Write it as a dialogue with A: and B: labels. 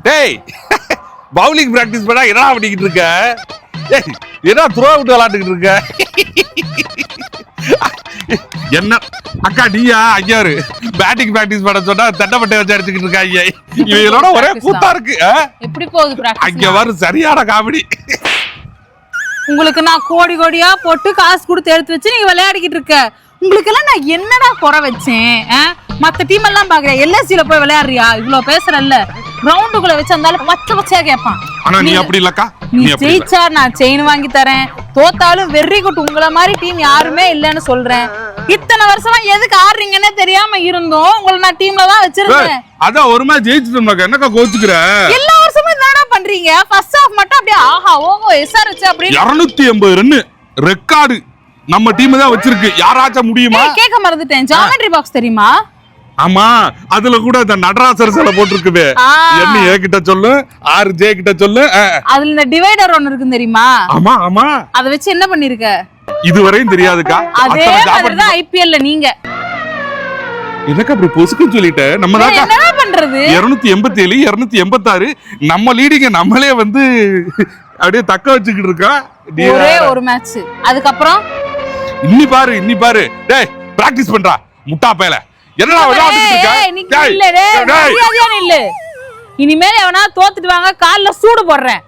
A: டேய் bowling practice பண்ணா என்ன பண்ணிக்கிட்டு இருக்க? என்ன த்ரோ அவுட் விளையாண்டுக்கிட்டு இருக்க? என்ன அக்கா நீயா ஐயாரு பேட்டிங் பிராக்டிஸ் பண்ண சொன்னா தண்டப்பட்டை வச்சு அடிச்சுக்கிட்டு இருக்கா ஐயா. இவங்களோட ஒரே கூத்தா இருக்கு.
B: எப்படி போகுது பிராக்டிஸ்?
A: அங்க வரும் சரியான காமெடி.
B: உங்களுக்கு நான் கோடி கோடியா போட்டு காசு கொடுத்து எடுத்து வச்சு நீங்க விளையாடிக்கிட்டு இருக்க. உங்களுக்கு எல்லாம் நான் என்னடா குறை வச்சேன்? மத்த டீம் எல்லாம் பாக்குறேன் எல்எஸ்சில போய் விளையாடுறியா? இவ்வளவு பேசுறல்ல கிரவுண்டுக்குள்ள வச்சு இருந்தாலும் பச்சை பச்சையா கேட்பான்.
A: ஆனா நீ அப்படி இல்லக்கா.
B: நீ ஜெயிச்சா நான் செயின் வாங்கி தரேன், தோத்தாலும் வெரி குட் உங்கள மாதிரி டீம் யாருமே இல்லன்னு சொல்றேன். இத்தனை வருஷமா எதுக்கு ஆடுறீங்கன்னே தெரியாம இருந்தோம். உங்களை நான் டீம்ல தான் வச்சிருந்தேன்.
A: அதான் ஒரு மேட்ச் ஜெயிச்சிட்டோம்னாக்கா என்னக்கா கோச்சுக்கிற?
B: எல்லா வருஷமும் என்னடா பண்றீங்க? ஃபர்ஸ்ட் ஹாஃப் மட்டும் அப்படியே ஆஹா ஓஹோ எஸ்ஆர்எச் அப்படி
A: 280 ரன் ரெக்கார்டு நம்ம டீம் தான் வச்சிருக்கு. யாராச்சும் முடியுமா?
B: கேட்க மறந்துட்டேன். ஜாமெட்ரி பாக்ஸ் தெரியுமா?
A: ஆமா, அதுல கூட இந்த நடராசர் சிலை போட்டுருக்குது. என்ன ஏ கிட்ட சொல்லு, 6J கிட்ட சொல்லு.
B: அதுல இந்த டிவைடர் ஒன்னு இருக்கு தெரியுமா?
A: ஆமா ஆமா.
B: அத வச்சு என்ன பண்ணிருக்க?
A: இதுவரையும் தெரியாதுக்கா.
B: அதே மாதிரி தான் ஐபிஎல்ல நீங்க.
A: எனக்கு அப்படி பொசுக்குன்னு சொல்லிட்ட. நம்ம தான்
B: என்னடா பண்றது?
A: 287 286 நம்ம லீடிங்க நம்மளே வந்து அப்படியே தக்க வச்சுக்கிட்டு இருக்கா.
B: ஒரே ஒரு மேட்ச். அதுக்கு
A: இன்னி பாரு டேய் பிராக்டீஸ் பண்றா முட்டா பேல. என்னடா விளையாடிட்டு இருக்க?
B: இனிமேல் எவனா தோத்துட்டு வாங்க கால்ல சூடு போடுறேன்.